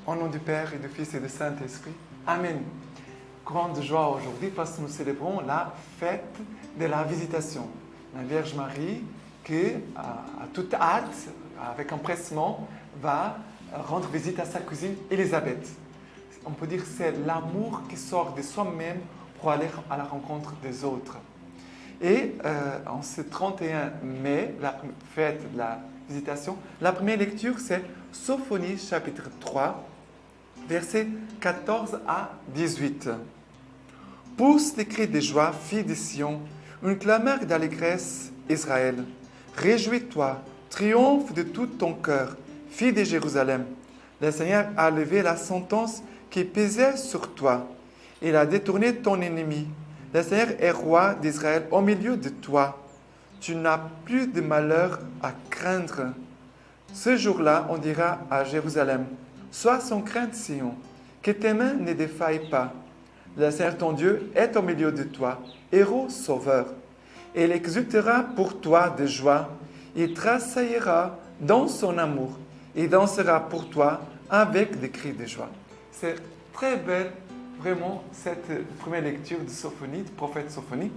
Au nom du Père et du Fils et du Saint-Esprit. Amen. Grande joie aujourd'hui parce que nous célébrons la fête de la visitation. La Vierge Marie qui, à toute hâte, avec empressement, va rendre visite à sa cousine Élisabeth. On peut dire que c'est l'amour qui sort de soi-même pour aller à la rencontre des autres. Et en ce 31 mai, la fête de la visitation, la première lecture c'est Sophonie chapitre 3, versets 14 à 18. Pousse des cris de joie, fille de Sion, une clameur d'allégresse, Israël. Réjouis-toi, triomphe de tout ton cœur, fille de Jérusalem. Le Seigneur a levé la sentence qui pesait sur toi. Il a détourné ton ennemi. Le Seigneur est roi d'Israël au milieu de toi. Tu n'as plus de malheur à craindre. Ce jour-là, on dira à Jérusalem, sois sans crainte, Sion, que tes mains ne défaillent pas. Le Seigneur ton Dieu est au milieu de toi, héros sauveur. Il exultera pour toi de joie. Il tressaillira dans son amour. Il dansera pour toi avec des cris de joie. C'est très belle, vraiment, cette première lecture de Sophonie, du prophète Sophonie,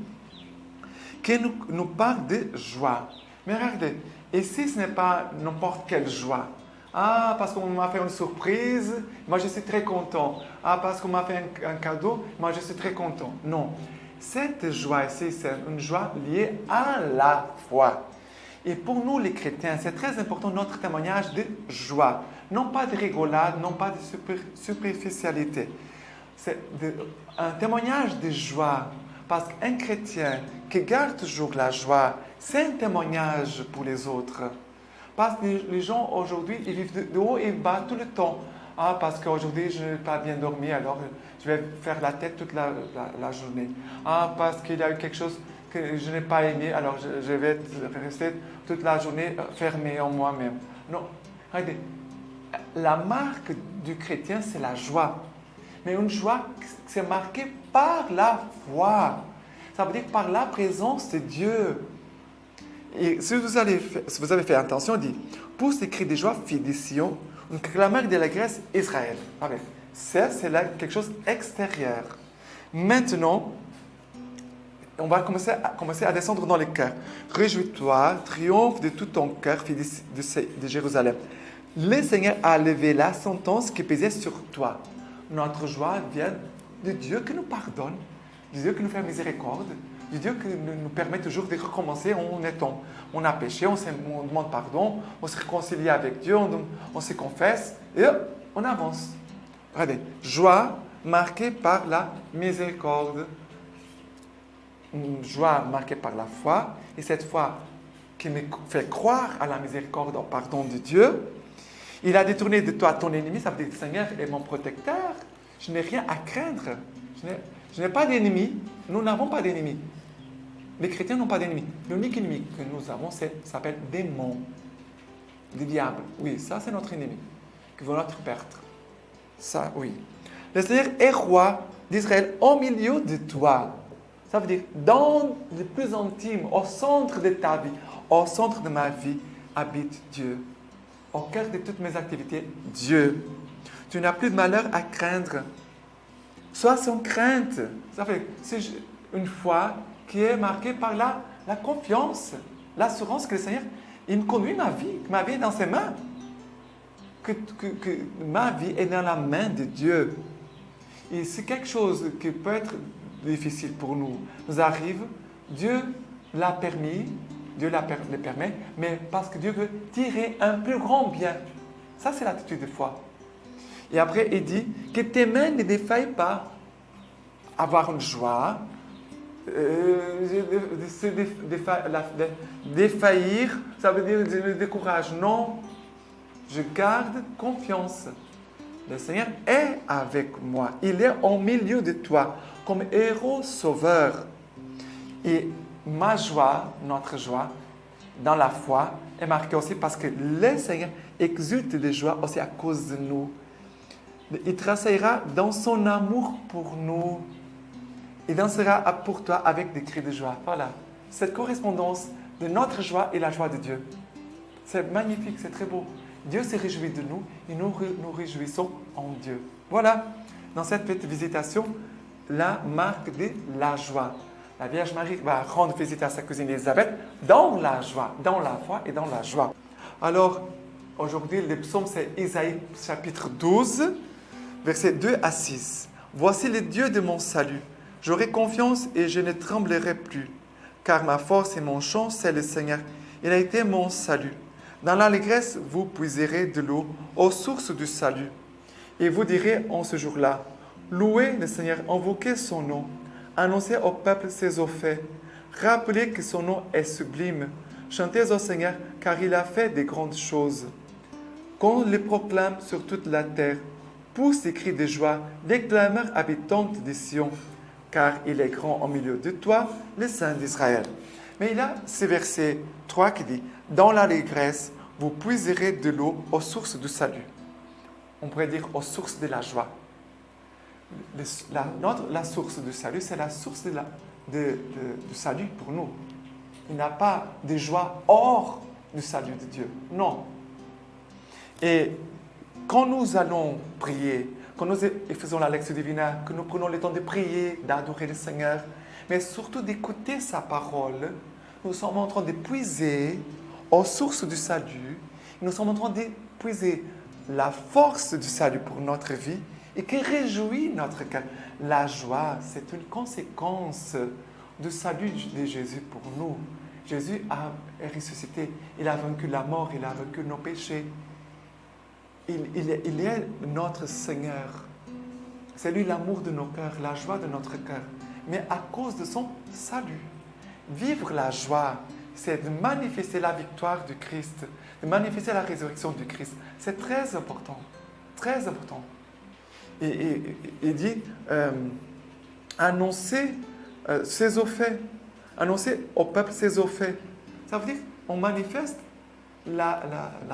qui nous parle de joie. Mais regardez, ici, ce n'est pas n'importe quelle joie. Ah, parce qu'on m'a fait une surprise, moi je suis très content. Ah, parce qu'on m'a fait un cadeau, moi je suis très content. Non, cette joie ici, c'est une joie liée à la foi. Et pour nous les chrétiens, c'est très important notre témoignage de joie. Non pas de rigolade, non pas de superficialité. C'est un témoignage de joie. Parce qu'un chrétien qui garde toujours la joie, c'est un témoignage pour les autres. Parce que les gens aujourd'hui, ils vivent de haut et bas tout le temps. Ah, parce qu'aujourd'hui, je n'ai pas bien dormi, alors je vais faire la tête toute la journée. Ah, parce qu'il y a eu quelque chose que je n'ai pas aimé, alors je vais rester toute la journée fermé en moi-même. Non, regardez, la marque du chrétien, c'est la joie. Mais une joie qui est marquée par la foi. Ça veut dire par la présence de Dieu. Et si vous avez fait attention, il dit, pousse des cris de joie, fille de Sion, une clameur de l'allégresse, Israël. Ça, c'est là quelque chose d'extérieur. Maintenant, on va commencer à descendre dans le cœur. Réjouis-toi, triomphe de tout ton cœur, fille de Jérusalem. Le Seigneur a levé la sentence qui pesait sur toi. Notre joie vient de Dieu qui nous pardonne, de Dieu qui nous fait miséricorde, de Dieu qui nous permet toujours de recommencer. On a péché, on demande pardon, on se réconcilie avec Dieu, on se confesse et on avance. Regardez, joie marquée par la miséricorde. Une joie marquée par la foi, et cette foi qui me fait croire à la miséricorde, au pardon de Dieu. Il a détourné de toi ton ennemi, ça veut dire que le Seigneur est mon protecteur. Je n'ai rien à craindre. Je n'ai pas d'ennemi. Nous n'avons pas d'ennemi. Les chrétiens n'ont pas d'ennemi. L'unique ennemi que nous avons, s'appelle démon, le diable. Oui, ça c'est notre ennemi, qui veut notre perdre. Ça, oui. Le Seigneur est roi d'Israël au milieu de toi. Ça veut dire, dans le plus intime, au centre de ta vie, au centre de ma vie, habite Dieu. Au cœur de toutes mes activités, Dieu. Tu n'as plus de malheur à craindre. Sois sans crainte. Ça fait, c'est une foi qui est marquée par la confiance, l'assurance que le Seigneur, il me conduit ma vie est dans ses mains. Que ma vie est dans la main de Dieu. Et c'est quelque chose qui peut être difficile pour nous arrive, Dieu l'a permis, Dieu le permet, mais parce que Dieu veut tirer un plus grand bien. Ça, c'est l'attitude de foi. Et après, il dit que tes mains ne défaillent pas. Avoir une joie, défaillir, ça veut dire je me décourage. Non, je garde confiance. Le Seigneur est avec moi. Il est au milieu de toi, comme héros sauveur. Et ma joie, notre joie, dans la foi, est marquée aussi parce que le Seigneur exulte de joie aussi à cause de nous. Il tressaillera dans son amour pour nous. Il dansera pour toi avec des cris de joie. Voilà, cette correspondance de notre joie et la joie de Dieu. C'est magnifique, c'est très beau. Dieu se réjouit de nous et nous réjouissons en Dieu. Voilà, dans cette petite visitation, la marque de la joie. La Vierge Marie va rendre visite à sa cousine Élisabeth dans la joie, dans la foi et dans la joie. Alors, aujourd'hui, le psaume, c'est Isaïe chapitre 12, versets 2 à 6. « Voici le Dieu de mon salut. J'aurai confiance et je ne tremblerai plus. Car ma force et mon chant, c'est le Seigneur. Il a été mon salut. Dans l'allégresse, vous puiserez de l'eau aux sources du salut. Et vous direz en ce jour-là, louez le Seigneur, invoquez son nom. Annoncez au peuple ses eaux faits. Rappelez que son nom est sublime. Chantez au Seigneur, car il a fait de grandes choses. Qu'on le proclame sur toute la terre. Pousse des cris de joie, des clameurs habitantes de Sion, car il est grand au milieu de toi, le Saint d'Israël. Mais il y a ce verset 3 qui dit, dans l'allégresse, vous puiserez de l'eau aux sources du salut. On pourrait dire aux sources de la joie. La source du salut, c'est la source du salut pour nous. Il n'y a pas de joie hors du salut de Dieu. Non. Et quand nous allons prier, quand nous faisons la lecture divine, que nous prenons le temps de prier, d'adorer le Seigneur, mais surtout d'écouter sa parole, nous sommes en train de puiser aux sources du salut, nous sommes en train de puiser la force du salut pour notre vie et qui réjouit notre cœur. La joie, c'est une conséquence du salut de Jésus pour nous. Jésus est ressuscité, il a vaincu la mort, il a vaincu nos péchés. Il est notre Seigneur. C'est lui l'amour de nos cœurs, la joie de notre cœur. Mais à cause de son salut. Vivre la joie, c'est de manifester la victoire du Christ, de manifester la résurrection du Christ. C'est très important. Très important. Et il dit, annoncer ses eaux faits. Annoncer au peuple ses eaux faits. Ça veut dire qu'on manifeste la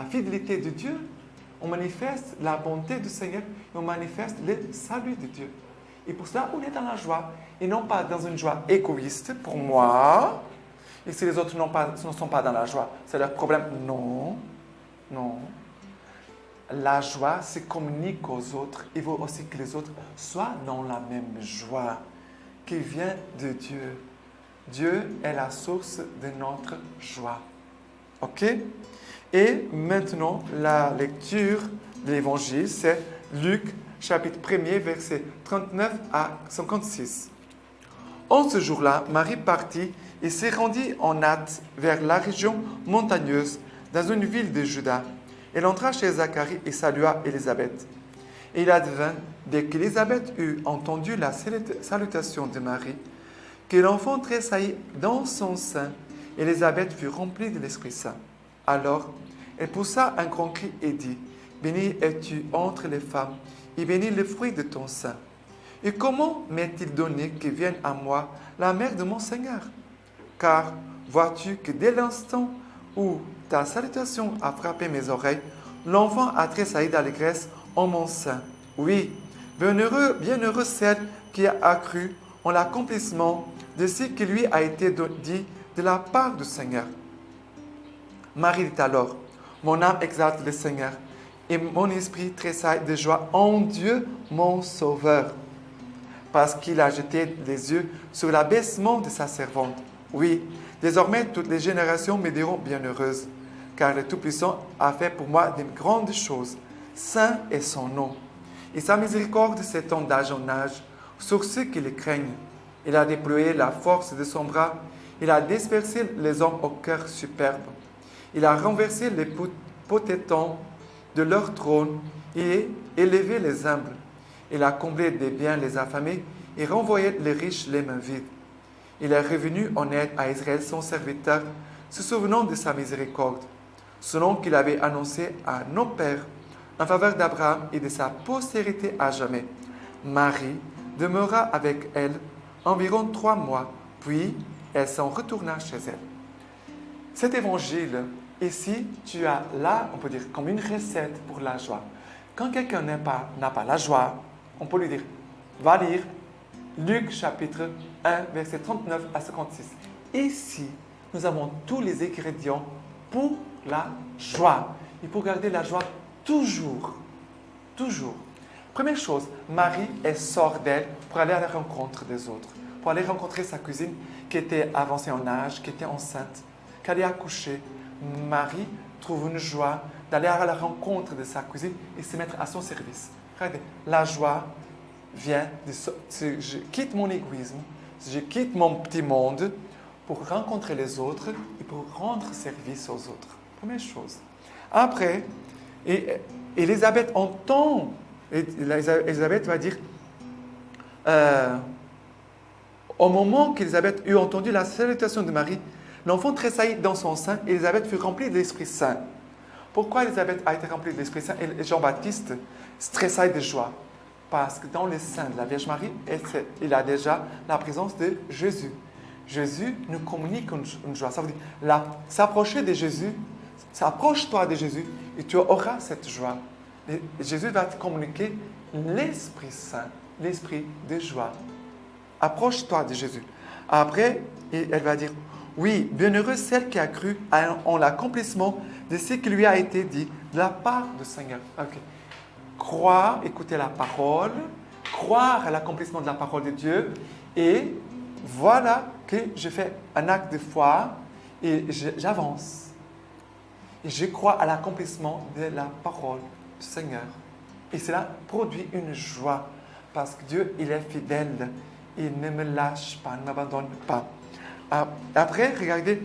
fidélité de Dieu. On manifeste la bonté du Seigneur et on manifeste le salut de Dieu. Et pour cela, on est dans la joie. Et non pas dans une joie égoïste pour moi. Et si les autres ne sont pas dans la joie, c'est leur problème. Non. Non. La joie se communique aux autres. Il faut aussi que les autres soient dans la même joie qui vient de Dieu. Dieu est la source de notre joie. OK? Et maintenant, la lecture de l'Évangile, c'est Luc, chapitre 1er, versets 39 à 56. En ce jour-là, Marie partit et se rendit en hâte vers la région montagneuse, dans une ville de Juda. Elle entra chez Zacharie et salua Élisabeth. Et il advint, dès qu'Élisabeth eut entendu la salutation de Marie, que l'enfant tressaillit dans son sein. Élisabeth fut remplie de l'Esprit Saint. Alors, elle poussa un grand cri et dit, « Bénie es-tu entre les femmes, et béni le fruit de ton sein. Et comment m'est-il donné que vienne à moi la mère de mon Seigneur? Car vois-tu que dès l'instant où ta salutation a frappé mes oreilles, l'enfant a tressailli d'allégresse en mon sein. Oui, bienheureux celle qui a accru en l'accomplissement de ce qui lui a été dit de la part du Seigneur. » Marie dit alors, « Mon âme exalte le Seigneur, et mon esprit tressaille de joie en Dieu, mon Sauveur, parce qu'il a jeté les yeux sur l'abaissement de sa servante. Oui, désormais toutes les générations me diront bienheureuse, car le Tout-Puissant a fait pour moi de grandes choses. Saint est son nom, et sa miséricorde s'étend d'âge en âge sur ceux qui le craignent. Il a déployé la force de son bras, il a dispersé les hommes au cœur superbe. Il a renversé les potentats de leur trône et élevé les humbles. Il a comblé des biens les affamés et renvoyé les riches les mains vides. Il est revenu en aide à Israël son serviteur, se souvenant de sa miséricorde, selon qu'il avait annoncé à nos pères, en faveur d'Abraham et de sa postérité à jamais. Marie demeura avec elle environ 3 mois, puis elle s'en retourna chez elle. Cet évangile, ici, tu as là, on peut dire, comme une recette pour la joie. Quand quelqu'un n'a pas la joie, on peut lui dire, va lire Luc chapitre 1, verset 39 à 56. Ici, nous avons tous les ingrédients pour la joie. il faut garder la joie toujours. Toujours. Première chose, Marie, elle sort d'elle pour aller à la rencontre des autres, pour aller rencontrer sa cousine qui était avancée en âge, qui était enceinte, qui allait accoucher. Marie trouve une joie d'aller à la rencontre de sa cousine et se mettre à son service. Regardez, la joie vient je quitte mon égoïsme, je quitte mon petit monde pour rencontrer les autres et pour rendre service aux autres. Première chose. Après, Élisabeth entend, Élisabeth va dire, au moment qu'Élisabeth eut entendu la salutation de Marie, l'enfant tressaillit dans son sein, et Élisabeth fut remplie de l'Esprit Saint. Pourquoi Élisabeth a été remplie de l'Esprit Saint et Jean-Baptiste tressaille de joie? Parce que dans le sein de la Vierge Marie, il a déjà la présence de Jésus. Jésus nous communique une joie. Ça veut dire, s'approcher de Jésus, approche-toi de Jésus et tu auras cette joie. Et Jésus va te communiquer l'Esprit Saint, l'Esprit de joie. Approche-toi de Jésus. Après, elle va dire, oui, bienheureuse celle qui a cru en l'accomplissement de ce qui lui a été dit de la part du Seigneur. Okay. Croire, écouter la parole, croire à l'accomplissement de la parole de Dieu, et voilà que je fais un acte de foi et j'avance. Et je crois à l'accomplissement de la parole du Seigneur. Et cela produit une joie, parce que Dieu, il est fidèle. Il ne me lâche pas, ne m'abandonne pas. Après, regardez,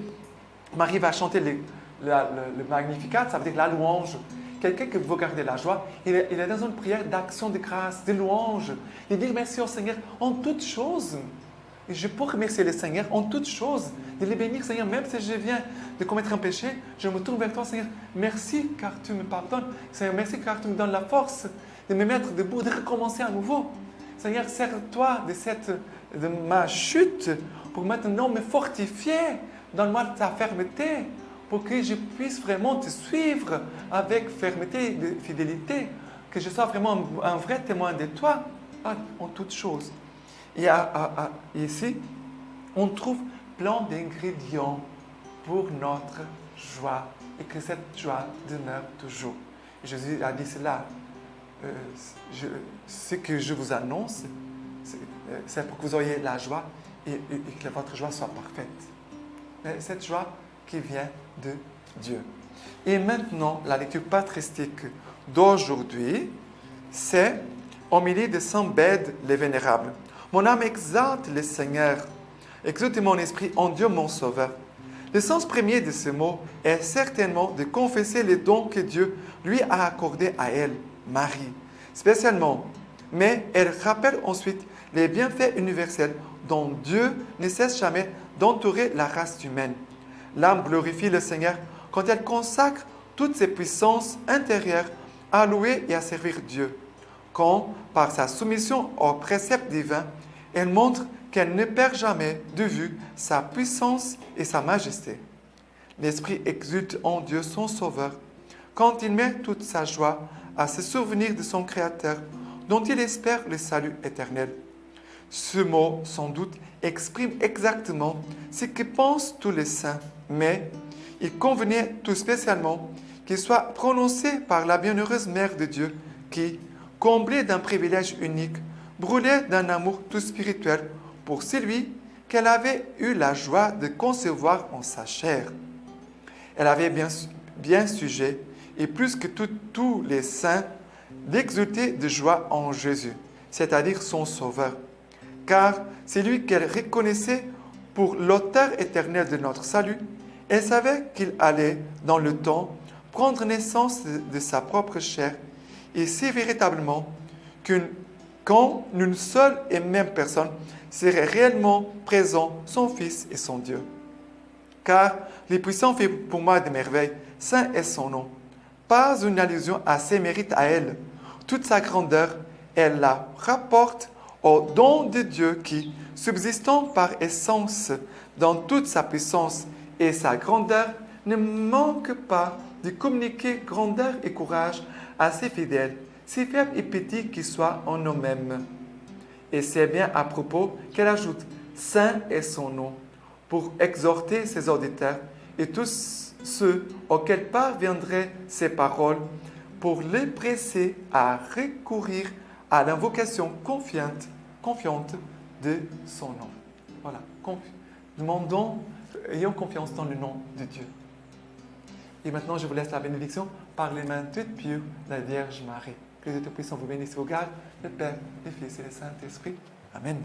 Marie va chanter le Magnificat, ça veut dire la louange. Quelqu'un qui veut garder la joie, il est dans une prière d'action de grâce, de louange. Il dit merci au Seigneur en toutes choses. Et je peux remercier le Seigneur en toutes choses, de le bénir, Seigneur, même si je viens de commettre un péché, je me tourne vers toi, Seigneur. Merci car tu me pardonnes. Seigneur, merci car tu me donnes la force de me mettre debout, de recommencer à nouveau. Seigneur, sers-toi de ma chute pour maintenant me fortifier. Donne-moi ta fermeté pour que je puisse vraiment te suivre avec fermeté et fidélité, que je sois vraiment un vrai témoin de toi en toutes choses. Et ici, on trouve plein d'ingrédients pour notre joie et que cette joie demeure toujours. Jésus a dit cela. Ce que je vous annonce, c'est pour que vous ayez la joie et que votre joie soit parfaite. Mais cette joie qui vient de Dieu. Et maintenant, la lecture patristique d'aujourd'hui, c'est Homélie de Saint Bède le Vénérable. Mon âme exalte le Seigneur, exulte mon esprit en Dieu mon Sauveur. Le sens premier de ce mot est certainement de confesser les dons que Dieu lui a accordés à elle, Marie, spécialement. Mais elle rappelle ensuite les bienfaits universels dont Dieu ne cesse jamais d'entourer la race humaine. L'âme glorifie le Seigneur quand elle consacre toutes ses puissances intérieures à louer et à servir Dieu. Quand, par sa soumission aux préceptes divins, elle montre qu'elle ne perd jamais de vue sa puissance et sa majesté. L'Esprit exulte en Dieu son Sauveur quand il met toute sa joie à se souvenir de son Créateur, dont il espère le salut éternel. Ce mot, sans doute, exprime exactement ce que pensent tous les saints, mais il convenait tout spécialement qu'il soit prononcé par la bienheureuse Mère de Dieu qui, comblée d'un privilège unique, brûlait d'un amour tout spirituel pour celui qu'elle avait eu la joie de concevoir en sa chair. Elle avait bien sujet, et plus que tous les saints, d'exulter de joie en Jésus, c'est-à-dire son Sauveur. Car c'est lui qu'elle reconnaissait pour l'auteur éternel de notre salut. Elle savait qu'il allait, dans le temps, prendre naissance de sa propre chair, et si véritablement quand une seule et même personne serait réellement présent, son Fils et son Dieu. Car le puissant fait pour moi des merveilles, saint est son nom. Pas une allusion à ses mérites à elle. Toute sa grandeur, elle la rapporte au don de Dieu qui, subsistant par essence dans toute sa puissance et sa grandeur, ne manque pas de communiquer grandeur et courage à ses fidèles, si faibles et petits qu'ils soient en eux-mêmes. Et c'est bien à propos qu'elle ajoute « Saint est son nom » pour exhorter ses auditeurs et tous ceux auxquels parviendraient ces paroles pour les presser à recourir à l'invocation confiante de son nom. Voilà. Demandons, ayons confiance dans le nom de Dieu. Et maintenant, je vous laisse la bénédiction par les mains toutes pures de la Vierge Marie. Que Dieu Tout-Puissant vous bénisse et vous garde, le Père, le Fils et le Saint-Esprit. Amen.